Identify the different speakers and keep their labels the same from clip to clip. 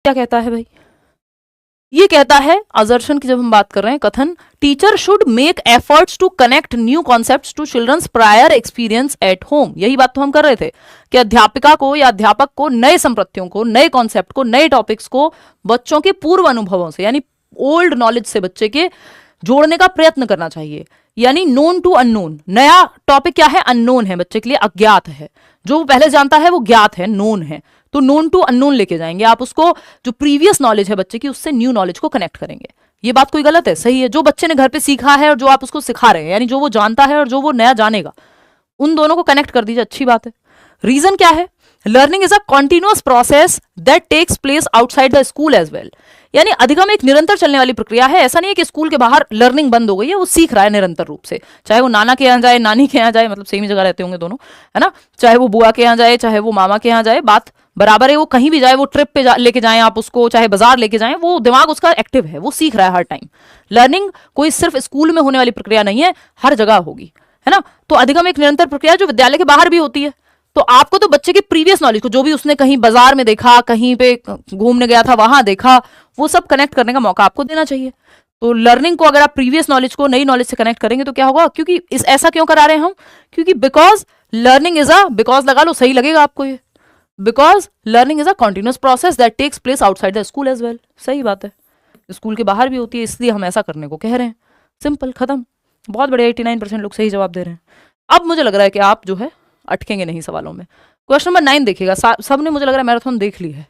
Speaker 1: क्या कहता है भाई? ये कहता है असर्शन की जब हम बात कर रहे हैं, कथन, teacher should make efforts to connect new concepts to childrens prior experience at home. यही बात तो हम कर रहे थे कि अध्यापिका को या अध्यापक को नए संप्रत्यों को, नए कॉन्सेप्ट को, नए टॉपिक्स को बच्चों के पूर्व अनुभवों से यानी ओल्ड नॉलेज से बच्चे के जोड़ने का प्रयत्न करना चाहिए। यानी नोन टू अननोन। नया टॉपिक क्या है? अननोन है, बच्चे के लिए अज्ञात है। जो वो पहले जानता है वो ज्ञात है, नोन है। तो नोन टू अननोन लेके जाएंगे आप उसको। जो प्रीवियस नॉलेज है बच्चे की, उससे न्यू नॉलेज को कनेक्ट करेंगे। ये बात कोई गलत है? सही है। जो बच्चे ने घर पे सीखा है और जो आप उसको सिखा रहे हैं, यानी जो वो जानता है और जो वो नया जानेगा, उन दोनों को कनेक्ट कर दीजिए, अच्छी बात है। रीजन क्या है? Learning is a continuous process that takes place outside the school as well. यानी अधिगम एक निरंतर चलने वाली प्रक्रिया है। ऐसा नहीं है कि स्कूल के बाहर लर्निंग बंद हो गई है, वो सीख रहा है निरंतर रूप से। चाहे वो नाना के यहाँ जाए, नानी के यहाँ जाए, मतलब सेम ही जगह रहते होंगे दोनों, है ना। चाहे वो बुआ के यहाँ जाए, चाहे वो मामा के यहाँ जाए, बात बराबर है। वो कहीं भी जाए, वो ट्रिप पे लेके जाएं आप उसको, चाहे बाजार लेके जाएं, वो दिमाग उसका एक्टिव है, वो सीख रहा है हर टाइम। लर्निंग कोई सिर्फ स्कूल में होने वाली प्रक्रिया नहीं है, हर जगह होगी, है ना। तो अधिगम एक निरंतर प्रक्रिया जो विद्यालय के बाहर भी होती है। तो आपको तो बच्चे के प्रीवियस नॉलेज को, जो भी उसने कहीं बाजार में देखा, कहीं पे घूमने गया था वहां देखा, वो सब कनेक्ट करने का मौका आपको देना चाहिए। तो लर्निंग को अगर आप प्रीवियस नॉलेज को नई नॉलेज से कनेक्ट करेंगे तो क्या होगा? क्योंकि ऐसा क्यों करा रहे हैं हम? क्योंकि because learning is a, because लगा लो, सही लगेगा आपको ये, because learning is a continuous process that takes place outside the school as well. सही बात है, स्कूल के बाहर भी होती है, इसलिए हम ऐसा करने को कह रहे हैं। सिंपल, खत्म। बहुत बढ़िया, 89% लोग सही जवाब दे रहे हैं। अब मुझे लग रहा है कि आप जो है अटकेंगे नहीं सवालों में। क्वेश्चन नंबर 9 देखिएगा। सबने मुझे लग रहा है मैराथन देख ली है,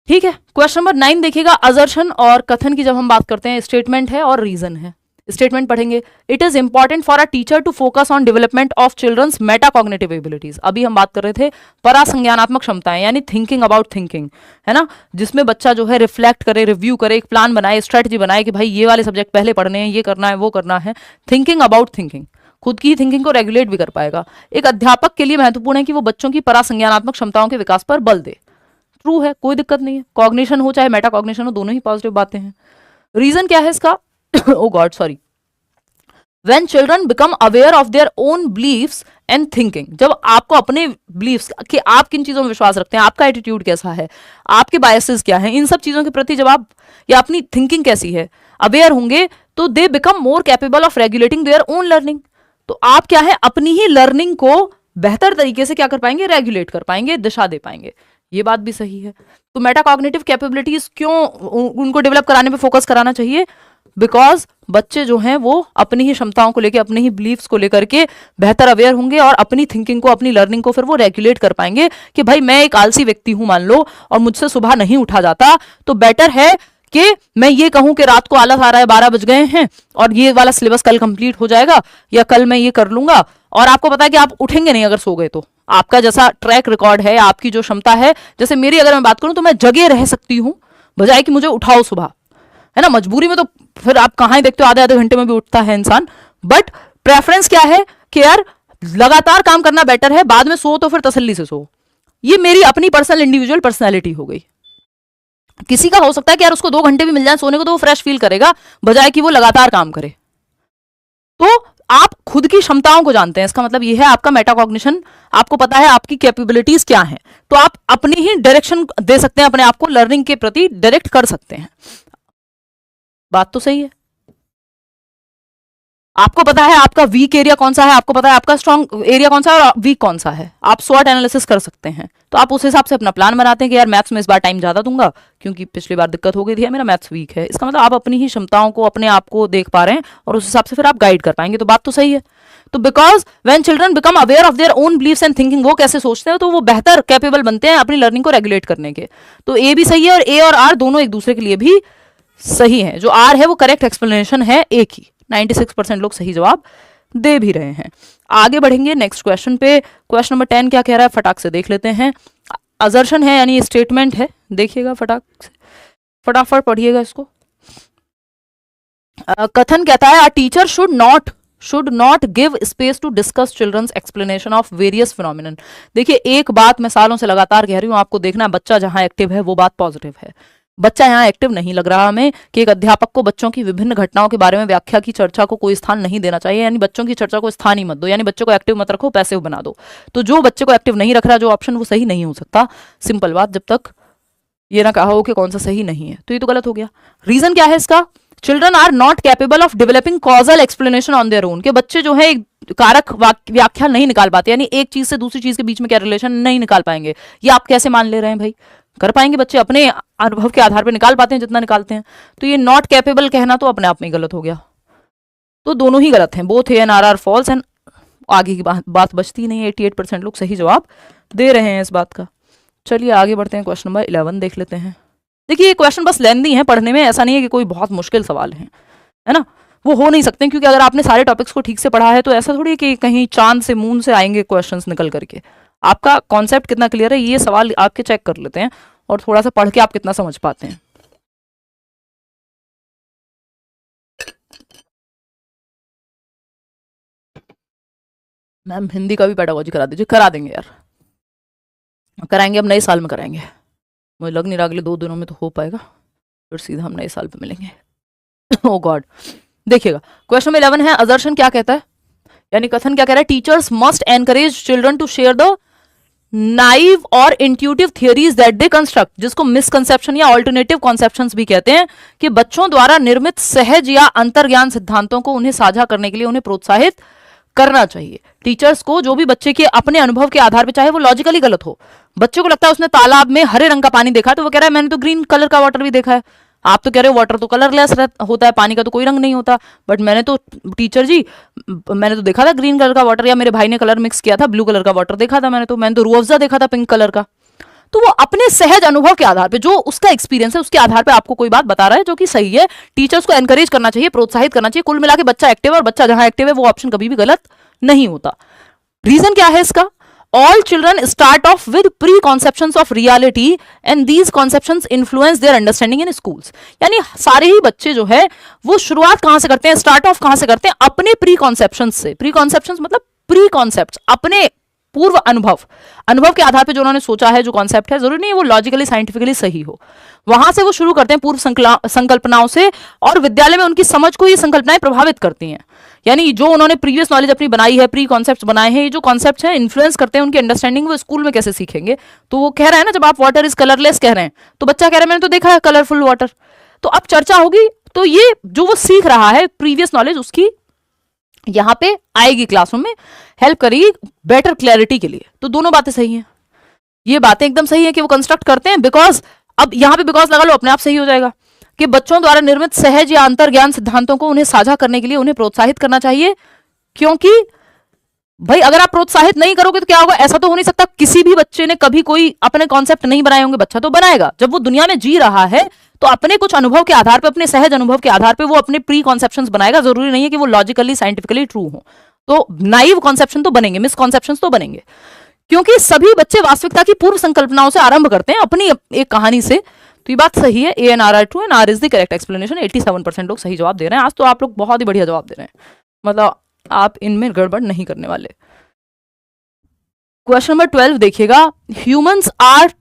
Speaker 1: ठीक है। क्वेश्चन नंबर 9 देखिएगा। असर्शन और कथन की जब हम बात करते हैं, स्टेटमेंट है और रीजन है। स्टेटमेंट पढ़ेंगे। It is important for a teacher to focus on development of childrens metacognitive abilities. अभी हम बात कर रहे थे परासंज्ञानात्मक क्षमताएं, यानी थिंकिंग अबाउट थिंकिंग, है ना, जिसमें बच्चा जो है रिफ्लेक्ट करे, रिव्यू करे, एक प्लान बनाए, स्ट्रेटजी बनाए कि भाई ये वाले सब्जेक्ट पहले पढ़ने हैं, ये करना है, वो करना है। थिंकिंग अबाउट थिंकिंग, खुद की थिंकिंग को रेगुलेट भी कर पाएगा। एक अध्यापक के लिए महत्वपूर्ण है कि वो बच्चों की परासंज्ञानात्मक क्षमताओं के विकास पर बल दे। ट्रू है, कोई दिक्कत नहीं है। कॉग्निशन हो चाहे मेटा कॉग्निशन हो, दोनों ही पॉजिटिव बातें हैं। रीजन क्या है इसका? Oh god, sorry. When children become aware of their own beliefs and thinking, जब आपको अपने beliefs कि आप किन चीजों में विश्वास रखते हैं, आपका एटीट्यूड कैसा है, आपके बायसेस क्या हैं, इन सब चीजों के प्रति जब आप, या अपनी थिंकिंग कैसी है, अवेयर होंगे, तो they become more capable of regulating their own learning. तो आप क्या है, अपनी ही लर्निंग को बेहतर तरीके से क्या कर पाएंगे? रेगुलेट कर पाएंगे, दिशा दे पाएंगे। ये बात भी सही है। तो मेटाकॉग्निटिव कैपेबिलिटीज क्यों उनको डेवलप कराने पे फोकस कराना चाहिए? बिकॉज बच्चे जो हैं वो अपनी ही क्षमताओं को लेकर, अपनी ही बिलीफ्स को लेकर के बेहतर अवेयर होंगे और अपनी थिंकिंग को, अपनी लर्निंग को फिर वो रेगुलेट कर पाएंगे कि भाई मैं एक आलसी व्यक्ति हूं मान लो, और मुझसे सुबह नहीं उठा जाता, तो बेटर है कि मैं ये कहूं कि रात को आलस आ रहा है, 12 बज गए हैं और ये वाला सिलेबस कल कंप्लीट हो जाएगा, या कल मैं ये कर लूंगा। और आपको पता है कि आप उठेंगे नहीं अगर सो गए तो। आपका जैसा ट्रैक रिकॉर्ड है, आपकी जो क्षमता है, जैसे मेरी अगर मैं बात करूं तो मैं जगे रह सकती हूं बजाय कि मुझे उठाओ सुबह, है ना। मजबूरी में तो फिर आप कहाँ ही देखते हो, आधे आधे घंटे में भी उठता है इंसान। बट प्रेफरेंस क्या है कि यार लगातार काम करना बेटर है, बाद में सो तो फिर तसल्ली से सो। ये मेरी अपनी पर्सनल इंडिविजुअल पर्सनैलिटी हो गई। किसी का हो सकता है कि यार उसको 2 घंटे भी मिल जाए सोने को तो वो फ्रेश फील करेगा, बजाय कि वो लगातार काम करे। तो आप खुद की क्षमताओं को जानते हैं, इसका मतलब ये है आपका मेटाकॉग्निशन, आपको पता है आपकी कैपेबिलिटीज क्या हैं, तो आप अपनी ही डायरेक्शन दे सकते हैं, अपने आप को लर्निंग के प्रति डायरेक्ट कर सकते हैं। बात तो सही है। आपको पता है आपका वीक एरिया कौन सा है, आपको पता है आपका स्ट्रॉन्ग एरिया कौन सा है और वीक कौन सा है। आप स्वॉट एनालिसिस कर सकते हैं। तो आप उस हिसाब से अपना प्लान बनाते हैं कि यार मैथ्स में इस बार टाइम ज्यादा दूंगा क्योंकि पिछली बार दिक्कत हो गई थी, मेरा मैथ्स वीक है। इसका मतलब आप अपनी ही क्षमताओं को, अपने आप को देख पा रहे हैं और उस हिसाब से फिर आप गाइड कर पाएंगे। तो बात तो सही है। तो because when children become aware of their own beliefs and thinking, वो कैसे सोचते हैं, तो वो बेहतर कैपेबल बनते हैं अपनी लर्निंग को रेगुलेट करने के। तो ए भी सही है और ए और आर दोनों एक दूसरे के लिए भी सही है। जो आर है वो करेक्ट एक्सप्लेनेशन है ए की। 96% लोग सही जवाब दे भी रहे हैं। आगे बढ़ेंगे नेक्स्ट क्वेश्चन पे। क्वेश्चन नंबर 10 क्या कह रहा है, फटाक से देख लेते हैं। असर्शन है यानी स्टेटमेंट है, देखिएगा फटाक से, फटाफट पढ़िएगा इसको। कथन कहता है, a teacher should not give space to discuss childrens explanation of various phenomenon. देखिए एक बात मैं सालों से लगातार कह रही हूं, आपको देखना बच्चा जहां एक्टिव है वो बात पॉजिटिव है। बच्चा यहाँ एक्टिव नहीं लग रहा हमें कि एक अध्यापक को बच्चों की विभिन्न घटनाओं के बारे में व्याख्या की चर्चा को कोई स्थान नहीं देना चाहिए, यानी बच्चों की चर्चा को स्थान ही मत दो, यानी बच्चों को एक्टिव मत रखो, पैसिव बना दो। तो जो बच्चे को एक्टिव नहीं रख रहा, जो ऑप्शन, वो सही नहीं हो सकता। सिंपल बात। जब तक ये ना कहा हो कि कौन सा सही नहीं है, तो ये तो गलत हो गया। रीजन क्या है इसका? Children are not capable of developing causal explanation on their own, के बच्चे जो है एक कारक व्याख्या नहीं निकाल पाते, यानी एक चीज से दूसरी चीज के बीच में क्या रिलेशन नहीं निकाल पाएंगे। ये आप कैसे मान ले रहे हैं भाई? कर पाएंगे बच्चे, अपने अनुभव के आधार पर निकाल पाते हैं जितना निकालते हैं। तो ये नॉट कैपेबल कहना तो अपने आप में गलत हो गया। तो दोनों ही गलत हैं, both A and R false, and आगे की बात बचती नहीं है। 88% लोग सही जवाब दे रहे हैं इस बात का। चलिए आगे बढ़ते हैं, क्वेश्चन नंबर 11 देख लेते हैं। देखिए ये क्वेश्चन बस लेंदी है पढ़ने में, ऐसा नहीं है कि कोई बहुत मुश्किल सवाल है ना, वो हो नहीं सकते, क्योंकि अगर आपने सारे टॉपिक्स को ठीक से पढ़ा है तो ऐसा थोड़ी है कि कहीं चांद से मून से आएंगे क्वेश्चंस निकल करके। आपका कॉन्सेप्ट कितना क्लियर है ये सवाल आपके चेक कर लेते हैं, और थोड़ा सा पढ़ के आप कितना समझ पाते हैं। मैम हिंदी का भी पेडागोजी करा दीजिए। करा देंगे यार, कराएंगे, अब नए साल में कराएंगे। मुझे लग नहीं रहा अगले 2 दिनों में तो हो पाएगा, फिर सीधा हम नए साल पे मिलेंगे। ओ गॉड, देखिएगा क्वेश्चन नंबर 11 है, अजर्शन क्या कहता है, यानी कथन क्या कह रहा है? Teachers must encourage children to share the naive और intuitive theories that they construct, जिसको मिसकंसेप्शन या ऑल्टरनेटिव कॉन्सेप्शंस भी कहते हैं, कि बच्चों द्वारा निर्मित सहज या अंतर्ज्ञान सिद्धांतों को उन्हें साझा करने के लिए उन्हें प्रोत्साहित करना चाहिए। टीचर्स को जो भी बच्चे के अपने अनुभव के आधार पर, चाहे वो लॉजिकली गलत हो, बच्चे को लगता है उसने तालाब में हरे रंग का पानी देखा, तो वो कह रहा है मैंने तो ग्रीन कलर का वाटर भी देखा है। आप तो कह रहे हो वाटर तो कलरलेस होता है, पानी का तो कोई रंग नहीं होता, बट मैंने तो टीचर जी मैंने तो देखा था ग्रीन कलर का वाटर, या मेरे भाई ने कलर मिक्स किया था, ब्लू कलर का वाटर देखा था मैंने तो रूह अफ़ज़ा देखा था पिंक कलर का। तो वो अपने सहज अनुभव के आधार पे, जो उसका एक्सपीरियंस है उसके आधार पे आपको कोई बात बता रहा है जो कि सही है। टीचर्स को एनकरेज करना चाहिए, प्रोत्साहित करना चाहिए। कुल मिला के बच्चा एक्टिव है, और बच्चा जहां एक्टिव है वो ऑप्शन कभी भी गलत नहीं होता। रीजन क्या है इसका? All children start off with preconceptions of reality and these conceptions influence their understanding in schools. यानी सारे ही बच्चे जो है वो शुरुआत कहां से करते हैं, स्टार्ट ऑफ कहां से करते हैं? अपने प्रीकॉन्सेप्शंस से। प्रीकॉन्सेप्शंस मतलब प्री कॉन्सेप्ट, अपने पूर्व अनुभव के आधार पे जो उन्होंने सोचा है, जो कॉन्सेप्ट है, जरूरी नहीं है वो लॉजिकली साइंटिफिकली सही हो, वहां से वो शुरू करते हैं पूर्व संकल्पनाओं से, और विद्यालय में उनकी समझ को ये संकल्पनाएं प्रभावित करती हैं। यानी जो उन्होंने प्रीवियस नॉलेज अपनी बनाई है, प्री कॉन्सेप्ट बनाए हैं, ये जो कॉन्सेप्ट हैं इन्फ्लुएंस करते हैं उनकी अंडरस्टैंडिंग, वो स्कूल में कैसे सीखेंगे। तो वो कह रहा है ना, जब आप वाटर इज कलरलेस कह रहे हैं तो बच्चा कह रहा है मैंने तो देखा है कलरफुल वाटर। तो अब चर्चा होगी, तो ये जो वो सीख रहा है प्रीवियस नॉलेज, उसकी यहां पे आएगी क्लासरूम में, हेल्प करेगी बेटर क्लैरिटी के लिए। तो दोनों बातें सही हैं, ये बातें एकदम सही है कि वो कंस्ट्रक्ट करते हैं, बिकॉज अब यहां पे बिकॉज लगा लो, अपने आप सही हो जाएगा कि बच्चों द्वारा निर्मित सहज या अंतर्ज्ञान सिद्धांतों को उन्हें साझा करने के लिए उन्हें प्रोत्साहित करना चाहिए। क्योंकि भाई अगर आप प्रोत्साहित नहीं करोगे तो क्या होगा? ऐसा तो हो नहीं सकता किसी भी बच्चे ने कभी कोई अपने कॉन्सेप्ट नहीं बनाए होंगे। बच्चा तो बनाएगा, जब वो दुनिया में जी रहा है तो अपने कुछ अनुभव के आधार पर, अपने सहज अनुभव के आधार पर वो अपने प्री कॉन्सेप्शंस बनाएगा। जरूरी नहीं है कि वो लॉजिकली साइंटिफिकली ट्रू हो। तो नाइव कॉन्सेप्शन तो बनेंगे, मिसकॉन्सेप्शंस तो बनेंगे, क्योंकि सभी बच्चे वास्तविकता की पूर्व संकल्पनाओं से आरंभ करते हैं, अपनी एक कहानी से। तो ये बात सही है, A and R are true and R is the correct explanation. 87% लोग सही जवाब दे रहे हैं। आज तो आप लोग बहुत ही बढ़िया जवाब दे रहे हैं, मतलब आप इनमें गड़बड़ नहीं करने वाले। क्वेश्चन नंबर 12 देखिएगा, humans are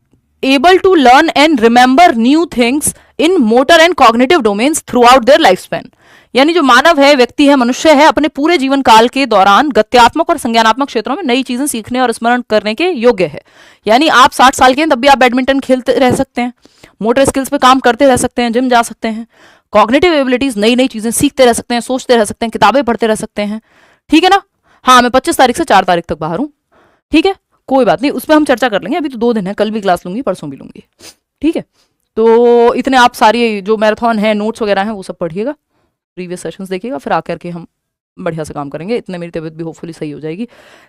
Speaker 1: able to learn and remember new things in motor and cognitive domains throughout their life span. यानी जो मानव है, व्यक्ति है, मनुष्य है, अपने पूरे जीवन काल के दौरान गत्यात्मक और संज्ञानात्मक क्षेत्रों में नई चीजें सीखने और स्मरण करने के योग्य है। यानी आप 60 साल के हैं तब भी आप बैडमिंटन खेलते रह सकते हैं, मोटर स्किल्स पे काम करते रह सकते हैं, जिम जा सकते हैं, कॉग्निटिव एबिलिटीज नई नई चीजें सीखते रह सकते हैं, सोचते रह सकते हैं, किताबें पढ़ते रह सकते हैं। ठीक है ना? हाँ, मैं 25 तारीख से 4 तारीख तक बाहर हूँ। ठीक है, कोई बात नहीं, उस पर हम चर्चा कर लेंगे। अभी तो 2 दिन है, कल भी क्लास लूंगी, परसों भी लूंगी। ठीक है, तो इतने आप सारी जो मैराथन है, नोट्स वगैरह हैं, वो सब पढ़िएगा, प्रीवियस सेशंस देखिएगा, फिर आकर के हम बढ़िया से काम करेंगे। इतने मेरी तबीयत भी होपफुली सही हो जाएगी।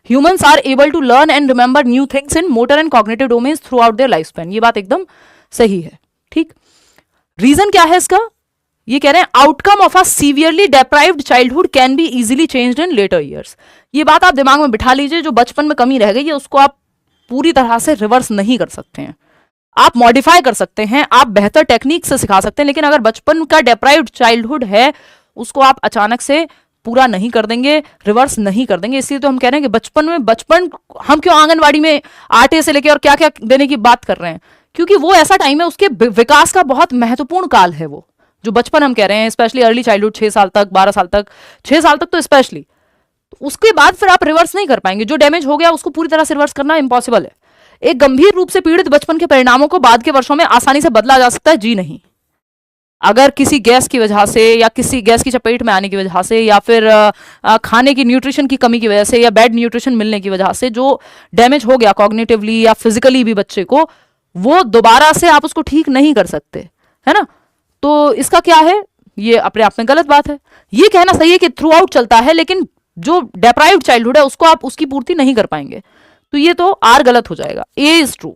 Speaker 1: Humans are able to learn and remember new things in motor and cognitive domains throughout their life span. ये बात एकदम सही है। ठीक, रीजन क्या है इसका? ये कह रहे हैं outcome of a severely deprived childhood can be easily changed in later years. ये बात आप दिमाग में बिठा लीजिए, जो बचपन में कमी रह गई है उसको आप पूरी तरह से रिवर्स नहीं कर सकते हैं, आप मॉडिफाई कर सकते हैं, आप बेहतर टेक्निक से सिखा सकते हैं, लेकिन अगर बचपन का डेप्राइव्ड चाइल्डहुड है उसको आप अचानक से पूरा नहीं कर देंगे, रिवर्स नहीं कर देंगे। इसलिए तो हम कह रहे हैं कि बचपन हम क्यों आंगनवाड़ी में आटे से लेके और क्या क्या देने की बात कर रहे हैं, क्योंकि वो ऐसा टाइम है, उसके विकास का बहुत महत्वपूर्ण काल है वो जो बचपन हम कह रहे हैं, स्पेशली अर्ली चाइल्डहुड 6 साल तक, 12 साल तक, 6 साल तक तो स्पेशली। उसके बाद फिर आप रिवर्स नहीं कर पाएंगे, जो डैमेज हो गया उसको पूरी तरह से रिवर्स करना इम्पॉसिबल है। एक गंभीर रूप से पीड़ित बचपन के परिणामों को बाद के वर्षों में आसानी से बदला जा सकता है? जी नहीं। अगर किसी गैस की वजह से या किसी गैस की चपेट में आने की वजह से या फिर खाने की न्यूट्रिशन की कमी की वजह से या बैड न्यूट्रिशन मिलने की वजह से जो डैमेज हो गया कॉग्निटिवली या फिजिकली भी बच्चे को, वो दोबारा से आप उसको ठीक नहीं कर सकते, है ना। तो इसका क्या है, ये अपने आप में गलत बात है। ये कहना सही है कि थ्रू आउट चलता है, लेकिन जो डेप्राइव्ड चाइल्डहुड है उसको आप उसकी पूर्ति नहीं कर पाएंगे, तो ये तो आर गलत हो जाएगा। ए इज ट्रू।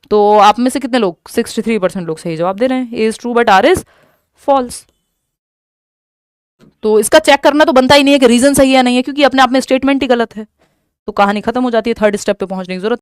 Speaker 1: तो आप में से कितने लोग, 63% लोग सही जवाब दे रहे हैं, A is true but R is false. तो इसका चेक करना तो बनता ही नहीं है कि रीजन सही है नहीं है, क्योंकि अपने आप में स्टेटमेंट ही गलत है। तो कहानी खत्म हो जाती है, थर्ड स्टेप पे पहुंचने की जरूरत